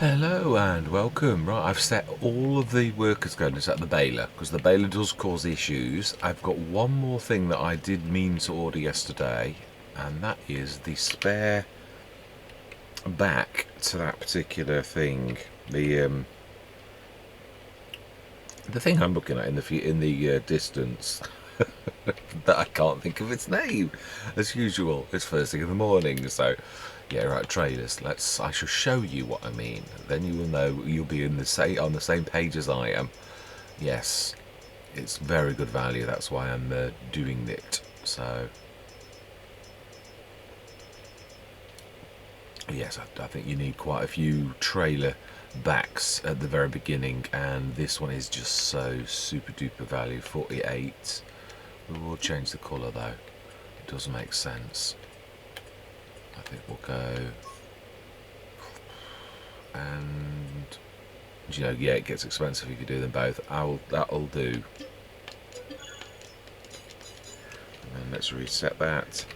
Hello and welcome. Right, I've set all of the workers going to set the baler because the baler does cause issues. I've got one more thing that I did mean to order yesterday, and that is the spare back to that particular thing. The thing I'm looking at in the distance that I can't think of its name as usual. It's first thing in the morning, so yeah, right, traders. I shall show you what I mean. Then you will know. You'll be on the same page as I am. Yes, it's very good value. That's why I'm doing it. So yes, I think you need quite a few trailer backs at the very beginning, and this one is just so super duper value. 48. We will change the colour though. It does make sense. I think we'll go, and you know, yeah, it gets expensive if you do them both. That'll do. And then let's reset that,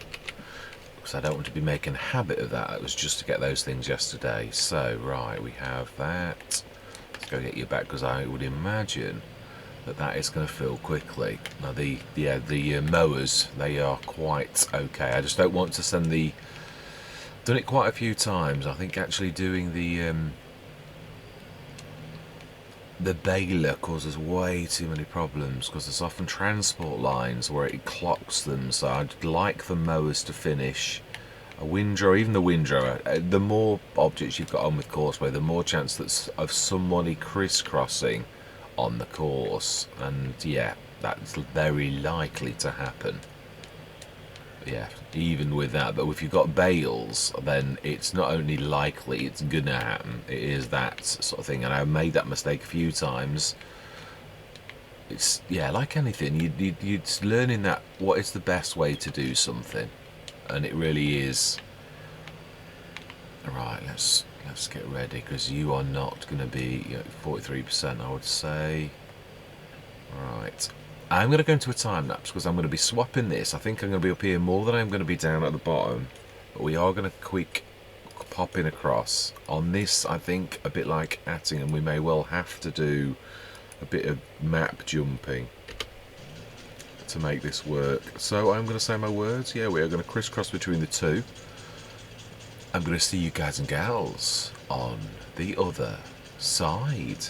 because I don't want to be making a habit of that. That was just to get those things yesterday. So right, we have that. Let's go get you back, because I would imagine that is going to fill quickly. Now the mowers, they are quite okay. I just don't want to send the. Done it quite a few times. I think actually doing the baler causes way too many problems, because there's often transport lines where it clocks them. So I'd like the mowers to finish. A windrow, even the windrow, the more objects you've got on with Courseway, the more chance that's of somebody crisscrossing on the course, and yeah, that's very likely to happen. Yeah, even with that, but if you've got bales, then it's not only likely, it's gonna happen. It is that sort of thing, and I've made that mistake a few times. It's, yeah, like anything, you're learning that what is the best way to do something, and it really is. Right, let's get ready, because you are not going to be, 43%, I would say. Right. I'm going to go into a time lapse, because I'm going to be swapping this. I think I'm going to be up here more than I'm going to be down at the bottom. But we are going to quick pop in across. On this, I think, a bit like Attingham, we may well have to do a bit of map jumping to make this work. So I'm going to say my words. Yeah, we are going to crisscross between the two. I'm going to see you guys and gals on the other side.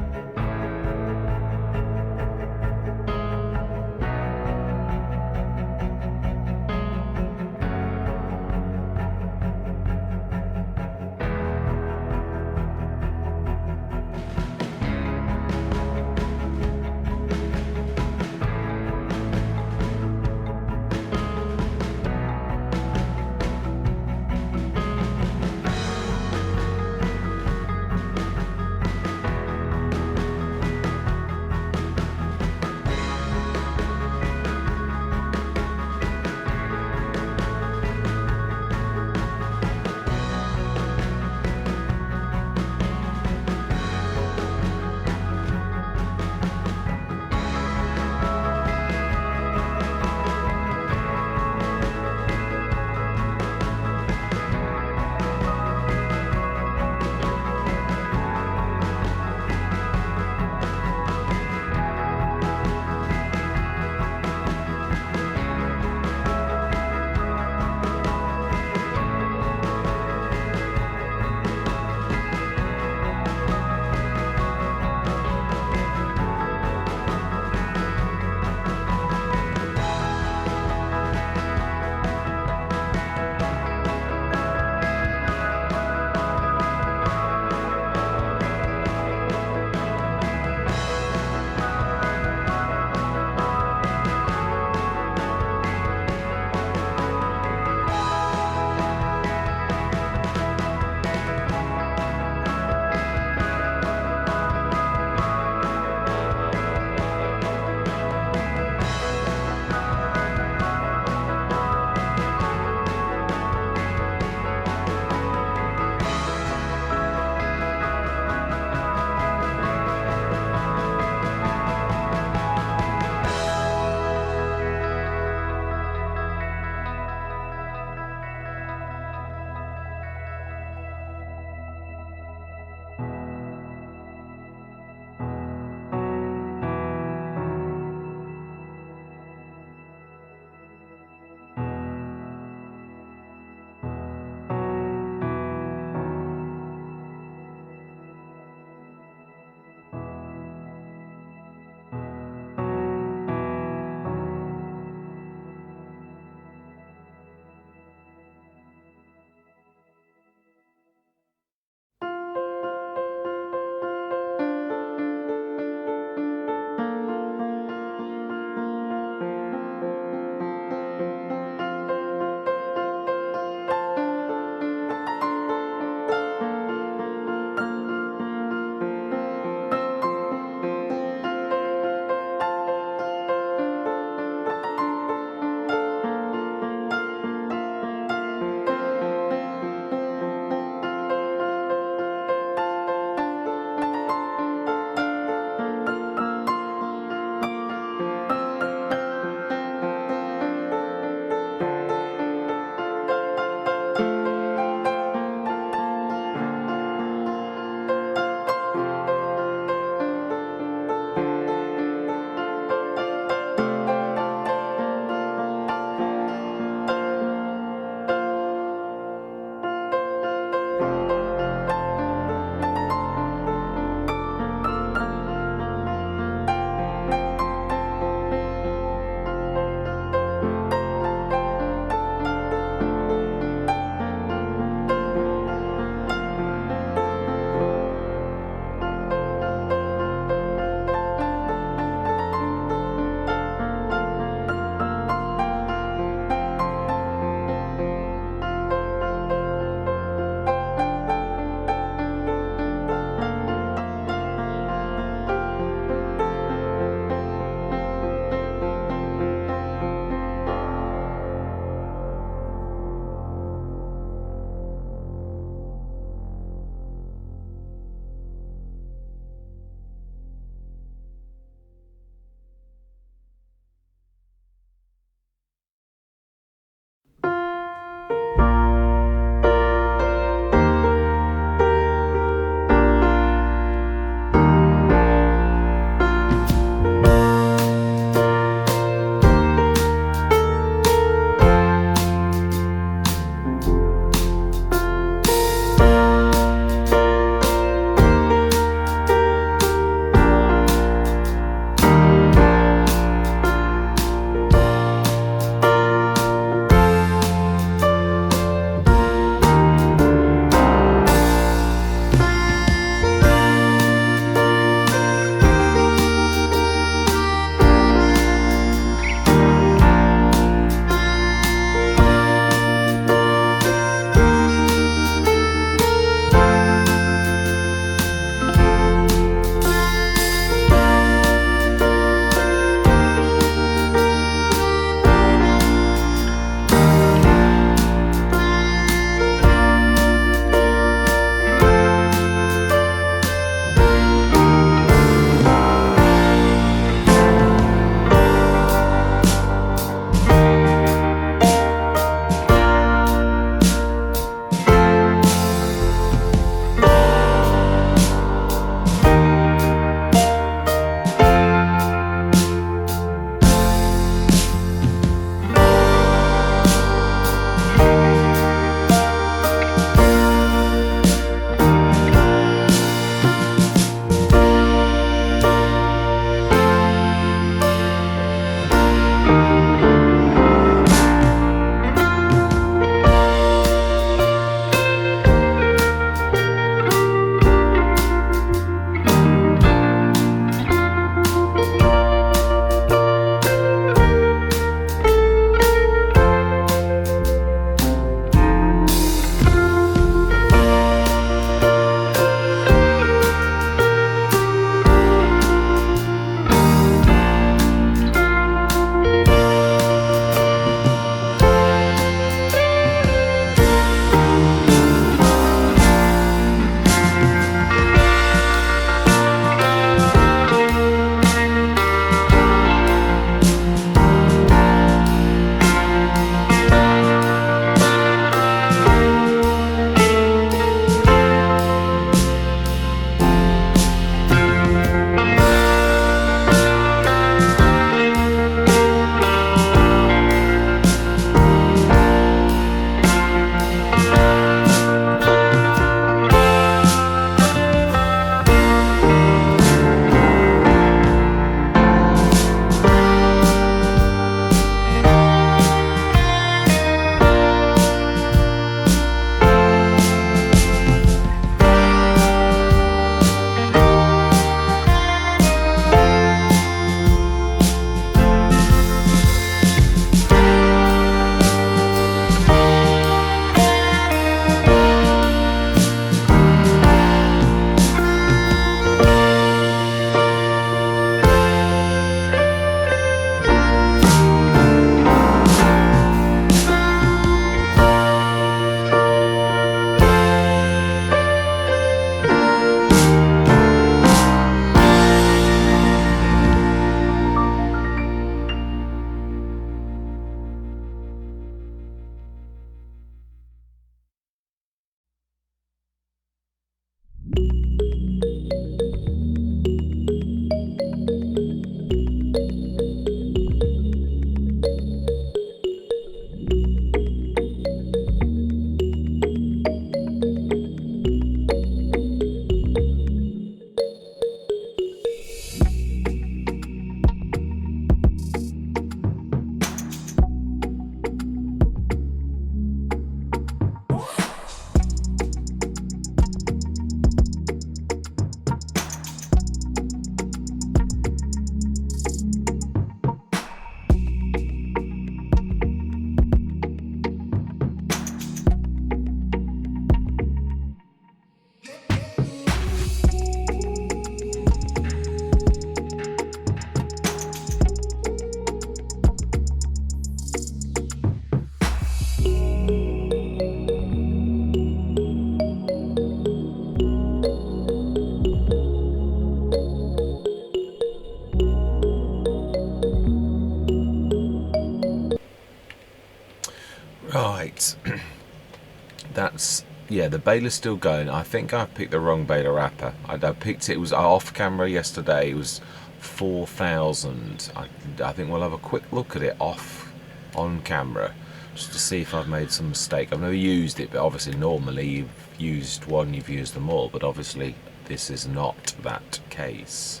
That's, yeah, the baler's still going. I think I picked the wrong baler wrapper. I picked it, it was off camera yesterday. It was 4,000. I think we'll have a quick look at it off on camera just to see if I've made some mistake. I've never used it, but obviously normally you've used one, you've used them all, but obviously this is not that case.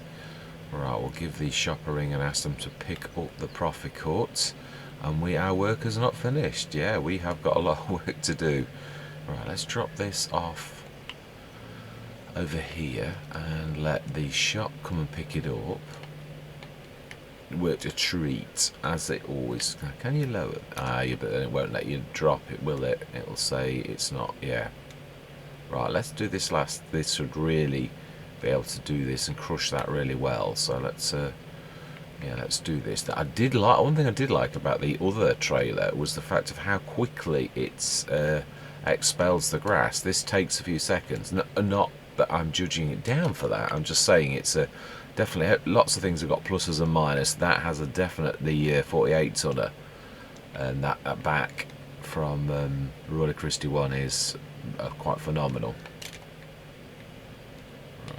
Right, we'll give the shop a ring and ask them to pick up the profit court. And our work is not finished. Yeah, we have got a lot of work to do. Right, let's drop this off over here and let the shop come and pick it up. Worked a treat, as it always. Can you lower it? Yeah, but then it won't let you drop it, will it? It'll say it's not. Yeah. Right, let's do this last. This should really be able to do this and crush that really well. So let's yeah, let's do this. I did like, one thing I did like about the other trailer was the fact of how quickly it's expels the grass. This takes a few seconds. Not that I'm judging it down for that. I'm just saying it's a definitely, lots of things have got pluses and minuses. That has a definite, the 48 tonner, and that back from Royal Christie one is quite phenomenal.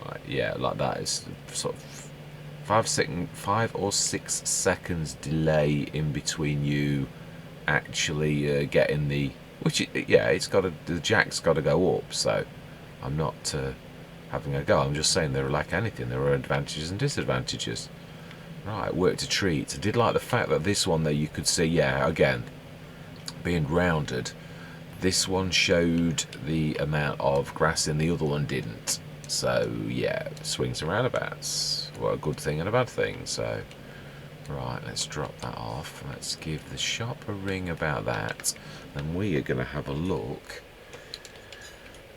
Right, yeah, like that is sort of 5 or 6 seconds delay in between you actually getting the, which yeah, it's got to, the jack's got to go up. So I'm not having a go. I'm just saying they're like anything. There are advantages and disadvantages. Right, worked a treat. I did like the fact that this one that you could see, yeah, again, being rounded. This one showed the amount of grass in, the other one didn't. So yeah, swings and roundabouts. Well, a good thing and a bad thing. So right, let's drop that off. Let's give the shop a ring about that, and we are going to have a look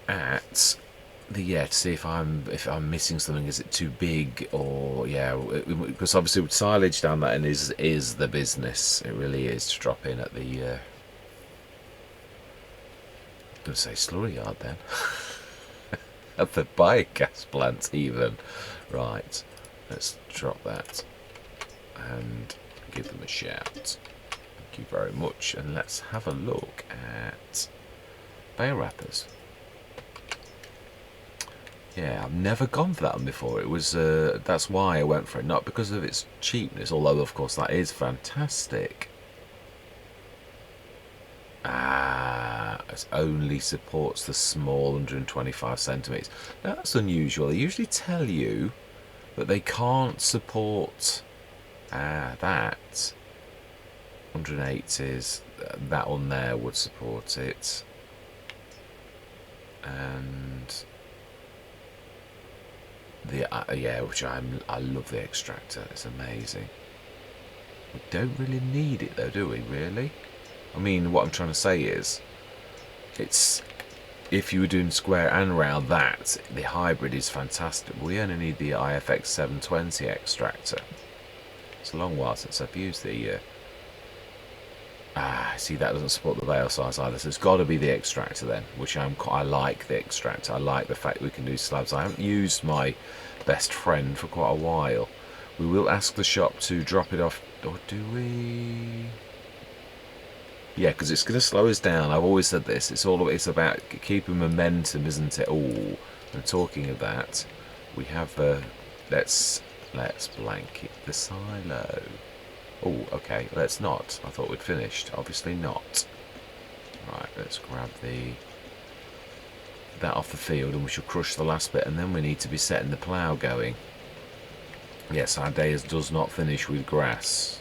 at the, yeah, to see if I'm missing something. Is it too big, or yeah, because obviously with silage down that end is the business. It really is to drop in at the I'm going to say slurry yard then. At the biogas plant even. Right, let's drop that and give them a shout. Thank you very much. And let's have a look at bale wrappers. Yeah, I've never gone for that one before. It was that's why I went for it, not because of its cheapness, although of course that is fantastic. It only supports the small 125 centimeters. Now, that's unusual. They usually tell you that they can't support that 180s. That one there would support it, and the yeah, which I love the extractor. It's amazing. We don't really need it though, do we? Really? I mean, what I'm trying to say is, it's, if you were doing square and round, that the hybrid is fantastic. We only need the IFX 720 extractor. It's a long while since I've used the see, that doesn't support the bale size either, so it's got to be the extractor then, which I like the extractor. I like the fact we can do slabs. I haven't used my best friend for quite a while. We will ask the shop to drop it off, or do we? Yeah, because it's going to slow us down. I've always said this. It's about keeping momentum, isn't it? Oh, and talking of that, we have let's blanket the silo. Oh, okay. Let's not. I thought we'd finished. Obviously not. Right. Let's grab that off the field, and we shall crush the last bit, and then we need to be setting the plough going. Yes, our day does not finish with grass.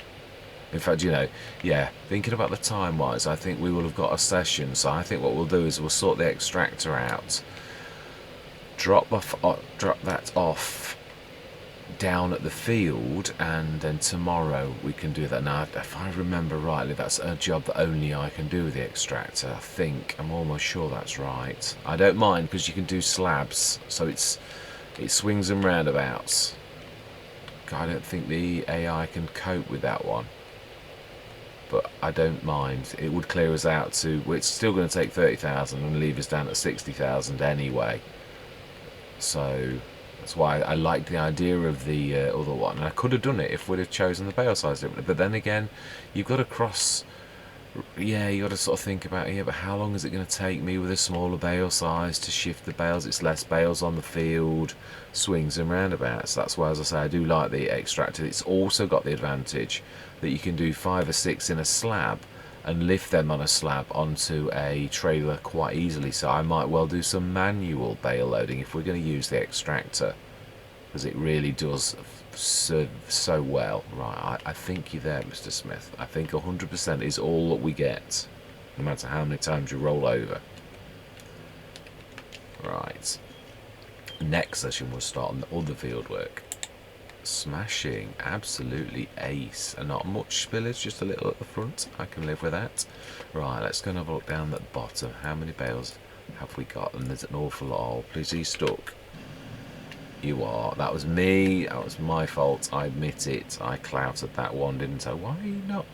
In fact, you know, yeah, thinking about the time-wise, I think we will have got a session. So I think what we'll do is we'll sort the extractor out, drop that off down at the field, and then tomorrow we can do that. Now, if I remember rightly, that's a job that only I can do with the extractor. I think, I'm almost sure that's right. I don't mind, because you can do slabs, so it swings and roundabouts. I don't think the AI can cope with that one, but I don't mind. It would clear us out to, well, it's still going to take 30,000 and leave us down at 60,000 anyway. So that's why I like the idea of the other one. And I could have done it if we'd have chosen the bale size differently. But then again, you've got to cross Yeah, you got to sort of think about, yeah, but how long is it going to take me with a smaller bale size to shift the bales? It's less bales on the field, swings and roundabouts. That's why, as I say, I do like the extractor. It's also got the advantage that you can do 5 or 6 in a slab and lift them on a slab onto a trailer quite easily. So I might well do some manual bale loading if we're going to use the extractor, because it really does serve so well. Right, I think you're there, Mr. Smith. I think 100% is all that we get, no matter how many times you roll over. Right. Next session we'll start on the other field work. Smashing, absolutely ace. And not much spillage, just a little at the front. I can live with that. Right, let's go and have a look down at the bottom. How many bales have we got? And there's an awful lot. Oh, please, he's stuck. You are. That was me. That was my fault. I admit it. I clouted that one, didn't I? Why are you not?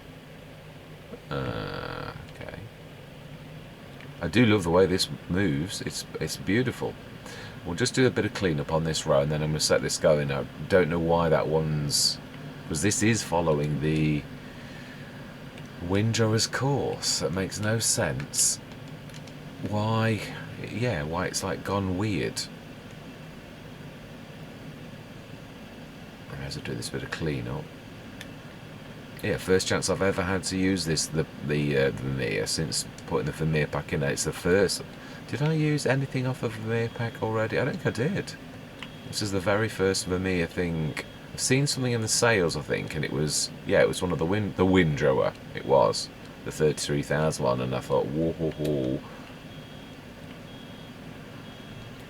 Okay. I do love the way this moves. It's beautiful. We'll just do a bit of cleanup on this row, and then I'm going to set this going. I don't know why that one's... because this is following the windrower's course. That makes no sense. Why? Yeah, why it's like gone weird. I may as well do this bit of cleanup. Yeah, first chance I've ever had to use this, the Vermeer, since putting the Vermeer pack in there. It's the first. Did I use anything off the Vermeer pack already? I don't think I did. This is the very first Vermeer thing. I've seen something in the sales, I think, and it was, yeah, it was one of the windrower. It was the 33,000 one, and I thought, whoa, whoa, whoa.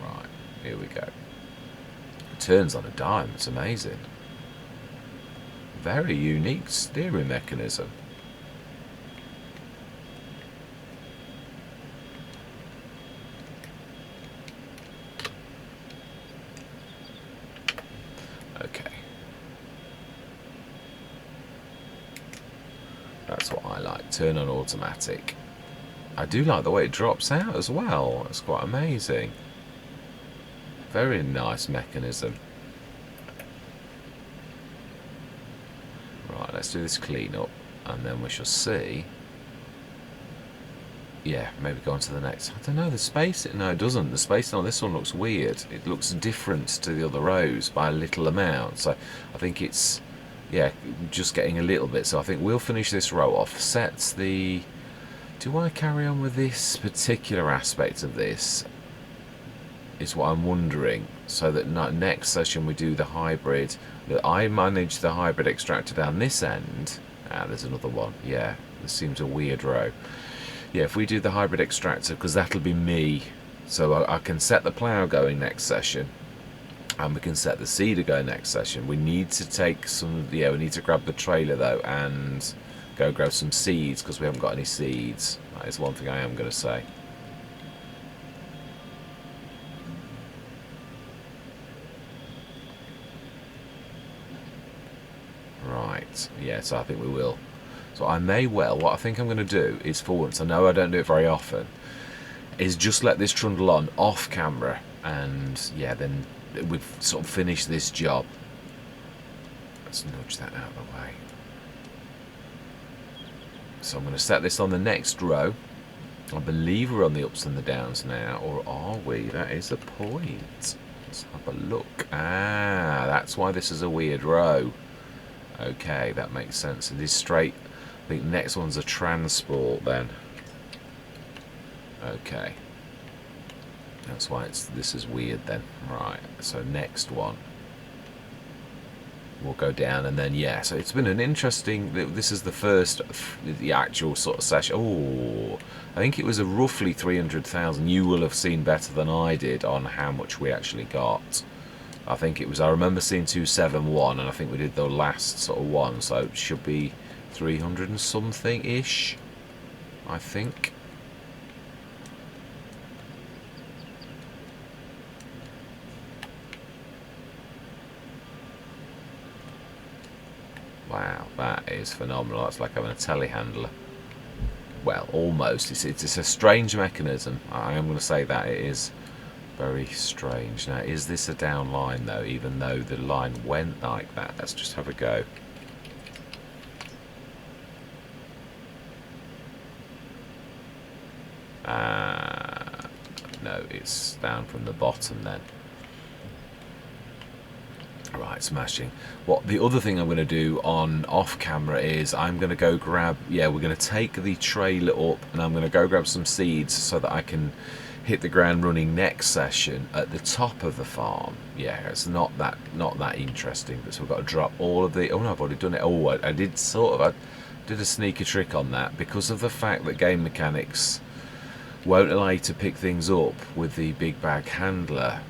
Right, here we go. It turns on a dime. It's amazing. Very unique steering mechanism. Okay. That's what I like. Turn on automatic. I do like the way it drops out as well. It's quite amazing. Very nice mechanism. Right, let's do this cleanup, and then we shall see. Yeah, maybe go on to the next. I don't know, the spacing. No, it doesn't. The spacing on this one looks weird. It looks different to the other rows by a little amount. So I think it's, yeah, just getting a little bit. So I think we'll finish this row off. Set the... do I carry on with this particular aspect of this? Is what I'm wondering. So that next session we do the hybrid. That I manage the hybrid extractor down this end. Ah, there's another one. Yeah, this seems a weird row. Yeah, if we do the hybrid extractor, because that'll be me. So I can set the plough going next session. And we can set the seeder going next session. We need to take some, yeah, we need to grab the trailer though and go grab some seeds, because we haven't got any seeds. That is one thing I am going to say. Right, yeah, so I think we will. So I may well, what I think I'm going to do is, for once, I know I don't do it very often, is just let this trundle on off camera, and yeah, then we've sort of finished this job. Let's nudge that out of the way. So I'm going to set this on the next row. I believe we're on the ups and the downs now, or are we? That is the point. Let's have a look. Ah, that's why this is a weird row. Okay, that makes sense. It is straight. I think the next one's a transport then. Okay. That's why this is weird then. Right, so next one. We'll go down, and then, yeah, so it's been an interesting... this is the first, the actual sort of session. Oh, I think it was a roughly 300,000. You will have seen better than I did on how much we actually got. I think it was, I remember seeing 271, and I think we did the last sort of one, so it should be 300 and something ish, I think. Wow, that is phenomenal. That's like having a telehandler. Well, almost. It's a strange mechanism. I am going to say that it is very strange. Now, is this a down line though, even though the line went like that? Let's just have a go. No, it's down from the bottom then. Right, smashing. What the other thing I'm going to do on off camera is I'm going to go grab, we're going to take the trailer up and I'm going to go grab some seeds so that I can hit the ground running next session at the top of the farm. Yeah, it's not that interesting, but so we've got to drop all of the, oh no, I've already done it. Oh, I did I did a sneaky trick on that because of the fact that game mechanics won't allow you to pick things up with the big bag handler.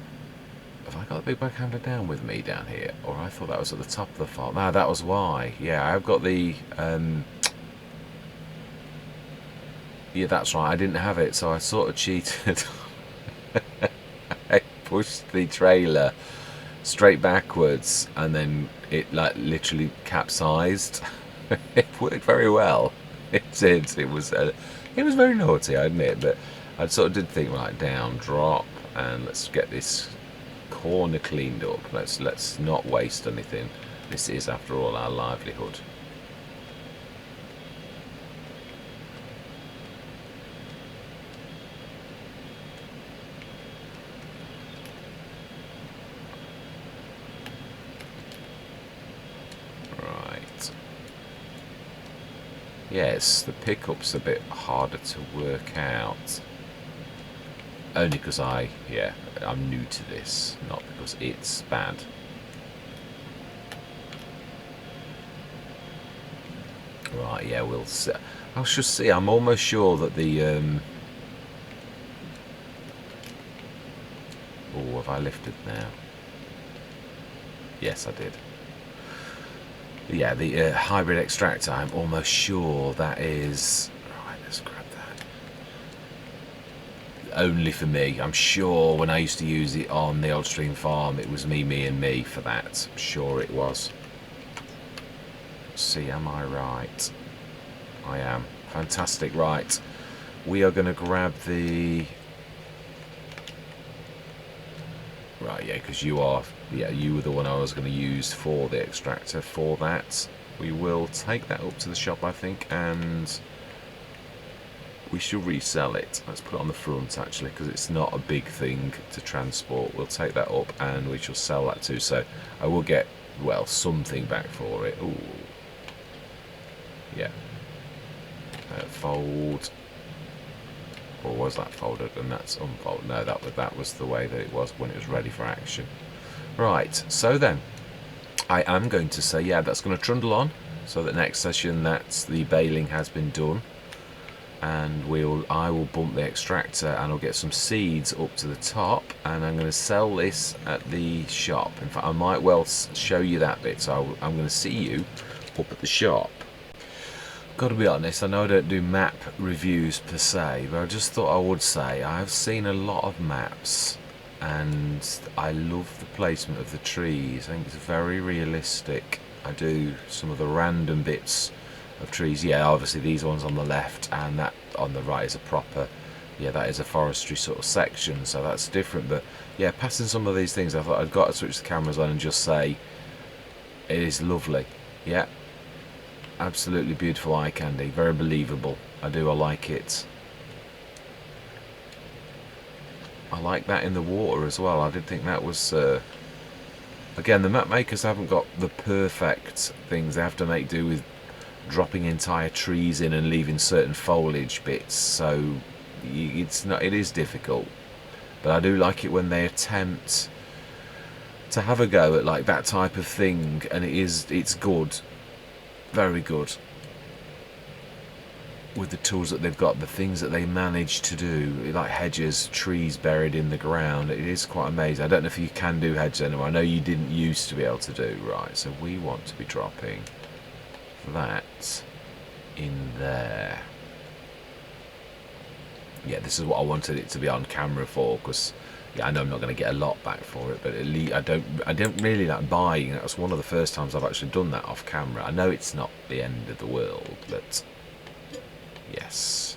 Have I got the big bag handler down with me down here? Or I thought that was at the top of the farm. No, that was why. Yeah, I've got the... yeah, that's right. I didn't have it, so I sort of cheated. I pushed the trailer straight backwards, and then it like literally capsized. It worked very well. It did. It was very naughty, I admit, but I sort of did think, right, down, drop, and let's get this corner cleaned up. Let's not waste anything. This is, after all, our livelihood. Right. Yes, the pickup's a bit harder to work out. Only because I'm new to this, not because it's bad. Right, yeah, we'll see. I should see. I'm almost sure that the oh, have I lifted now? Yes, I did. Yeah, the hybrid extractor, I'm almost sure that is... Right, let's grab that. Only for me. I'm sure when I used to use it on the Old Stream farm, it was me and me for that. I'm sure it was. Let's see, am I right? I am. Fantastic. Right. We are going to grab the... Right, yeah, because you are... Yeah, you were the one I was going to use for the extractor for that. We will take that up to the shop, I think, and we shall resell it. Let's put it on the front, actually, because it's not a big thing to transport. We'll take that up and we shall sell that too. So I will get, well, something back for it. Ooh. Yeah. Fold. Or was that folded and that's unfolded? No, that was the way that it was when it was ready for action. Right, so then I am going to say, yeah, that's going to trundle on, so that next session that's the baling has been done, and I will bump the extractor and I'll get some seeds up to the top, and I'm going to sell this at the shop. In fact, I might well show you that bit, so I'm going to see you up at the shop. Got to be honest, I know I don't do map reviews per se, but I just thought I would say I've seen a lot of maps and I love the placement of the trees. I think it's very realistic. I do some of the random bits of trees. Yeah, obviously these ones on the left and that on the right is a proper, yeah, that is a forestry sort of section, so that's different. But yeah, passing some of these things, I thought I'd got to switch the cameras on and just say it is lovely. Yeah, absolutely beautiful eye candy, very believable. I like it. I like that in the water as well. I did think that was again, the map makers haven't got the perfect things. They have to make do with dropping entire trees in and leaving certain foliage bits, so it is difficult, but I do like it when they attempt to have a go at like that type of thing, and it's good, very good, with the tools that they've got, the things that they manage to do, like hedges, trees buried in the ground. It is quite amazing. I don't know if you can do hedges anymore. I know you didn't used to be able to do. Right, so we want to be dropping that in there. Yeah, this is what I wanted it to be on camera for, because yeah, I know I'm not going to get a lot back for it, but at least I don't really like buying. That was one of the first times I've actually done that off camera. I know it's not the end of the world, but yes.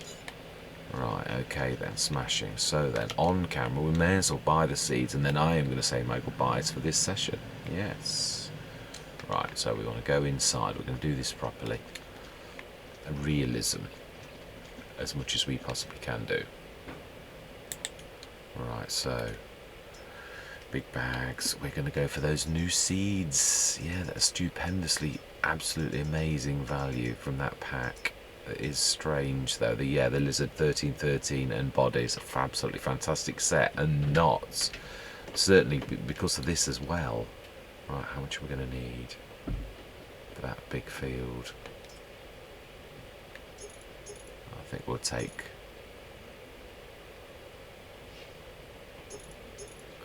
Right, okay then, smashing. So then, on camera, we may as well buy the seeds, and then I am going to say my goodbyes for this session. Yes. Right, so we want to go inside. We're going to do this properly. A realism, as much as we possibly can do. Right, so big bags. We're going to go for those new seeds. Yeah, that's stupendously, absolutely amazing value from that pack. It is strange though. The Lizard 1313 and bodies, absolutely fantastic set, and knots. Certainly because of this as well. Right, how much are we going to need for that big field? I think we'll take,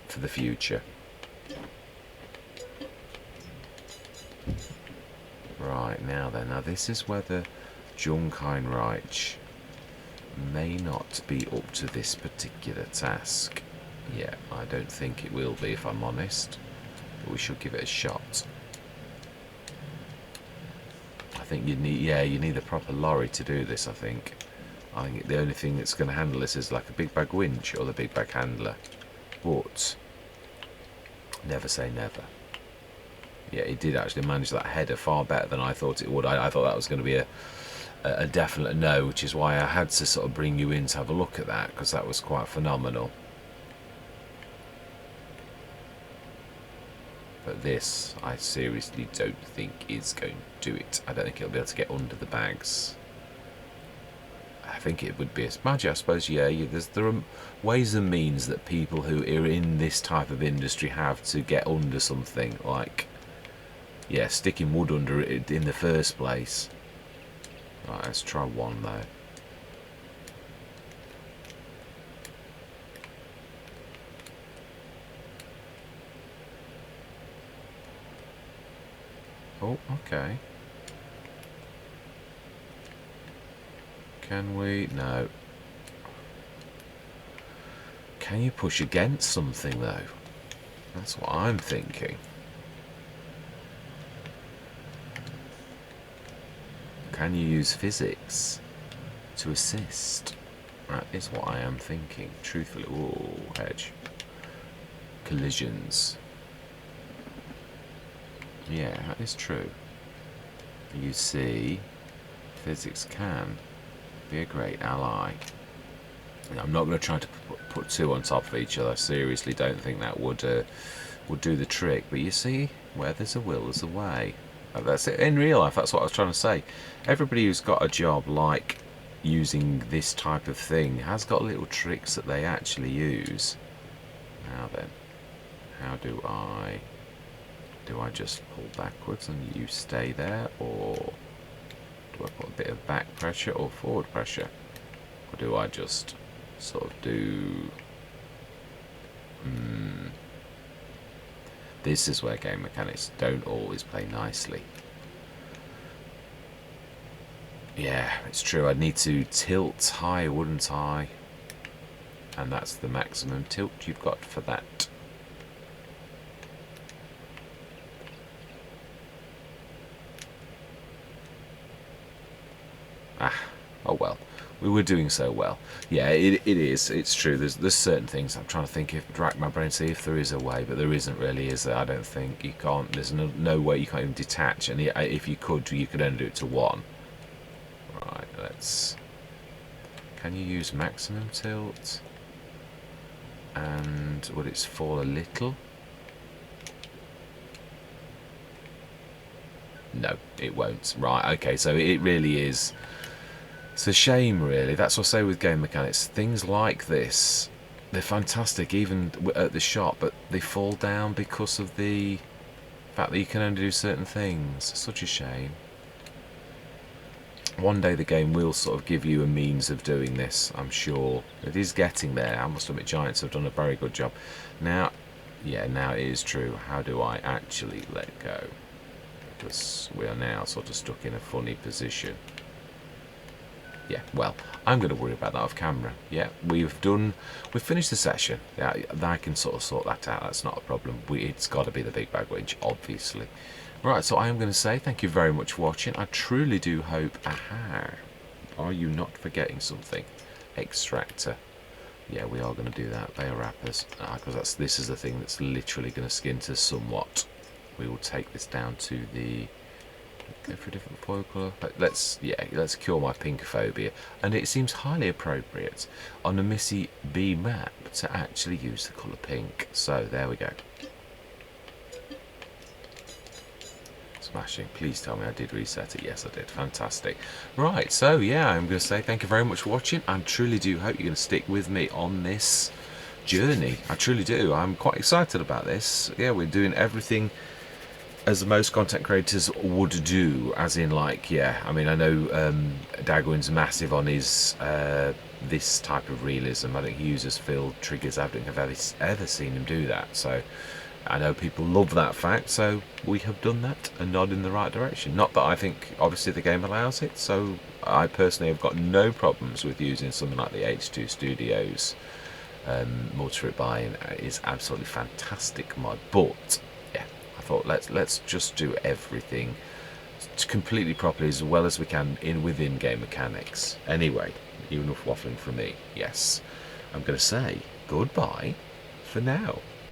for the future. Right, now then, now this is where the Jungheinreich may not be up to this particular task. Yeah, I don't think it will be, if I'm honest, but we should give it a shot. I think you need the proper lorry to do this. I think the only thing that's going to handle this is like a big bag winch or the big bag handler, but never say never. Yeah, it did actually manage that header far better than I thought it would. I thought that was going to be a definite no, which is why I had to sort of bring you in to have a look at that, because that was quite phenomenal. But this, I seriously don't think is going to do it. I don't think it'll be able to get under the bags. I think it would be a magic, I suppose. Yeah, there are ways and means that people who are in this type of industry have to get under something, like, yeah, sticking wood under it in the first place. Right, let's try one though. Oh, okay. Can we? No. Can you push against something though? That's what I'm thinking. Can you use physics to assist? That is what I am thinking, truthfully. Ooh, hedge. Collisions. Yeah, that is true. You see, physics can be a great ally. I'm not going to try to put two on top of each other. I seriously don't think that would do the trick. But you see, where there's a will, there's a way. That's it. In real life, that's what I was trying to say. Everybody who's got a job like using this type of thing has got little tricks that they actually use. Now then, how do I just pull backwards and you stay there, or do I put a bit of back pressure or forward pressure, or do I just sort of do this is where game mechanics don't always play nicely. Yeah, it's true. I'd need to tilt high, wouldn't I? And that's the maximum tilt you've got for that. Oh well, we were doing so well. Yeah, it is. It's true. There's certain things I'm trying to think, rack my brain, see if there is a way, but there isn't really, is there? I don't think you can't. There's no way you can't even detach, and if you could only do it to one. Right. Let's. Can you use maximum tilt? And would it fall a little? No, it won't. Right. Okay. So it really is. It's a shame, really. That's what I say with game mechanics. Things like this, they're fantastic, even at the shop, but they fall down because of the fact that you can only do certain things. It's such a shame. One day the game will sort of give you a means of doing this, I'm sure. It is getting there. I must admit, Giants have done a very good job. Now, yeah, now it is true. How do I actually let go? Because we are now sort of stuck in a funny position. Yeah, well, I'm going to worry about that off camera. Yeah, we've finished the session. Yeah, I can sort of sort that out. That's not a problem. It's got to be the big bag winch, obviously. Right, so I am going to say thank you very much for watching. I truly do hope. Aha! Are you not forgetting something? Extractor. Yeah, we are going to do that. They are wrappers, because this is the thing that's literally going to skin to somewhat. We will take this down to the Go for a different foil colour. Let's cure my pinkophobia. And it seems highly appropriate on a Missy B map to actually use the colour pink. So there we go. Smashing. Please tell me I did reset it. Yes, I did. Fantastic. Right, so yeah, I'm going to say thank you very much for watching. I truly do hope you're going to stick with me on this journey. I truly do. I'm quite excited about this. Yeah, we're doing everything as most content creators would do, as in, like, yeah, I mean, I know Dagwin's massive on his this type of realism. I think he uses field triggers. I don't think I've ever seen him do that, so I know people love that fact, so we have done that and nod in the right direction. Not that I think obviously the game allows it, so I personally have got no problems with using something like the H2 Studios multi-trip buying. Is absolutely fantastic mod, but yeah, I thought let's just do everything completely properly as well as we can within game mechanics. Anyway, enough waffling from me. Yes, I'm going to say goodbye for now.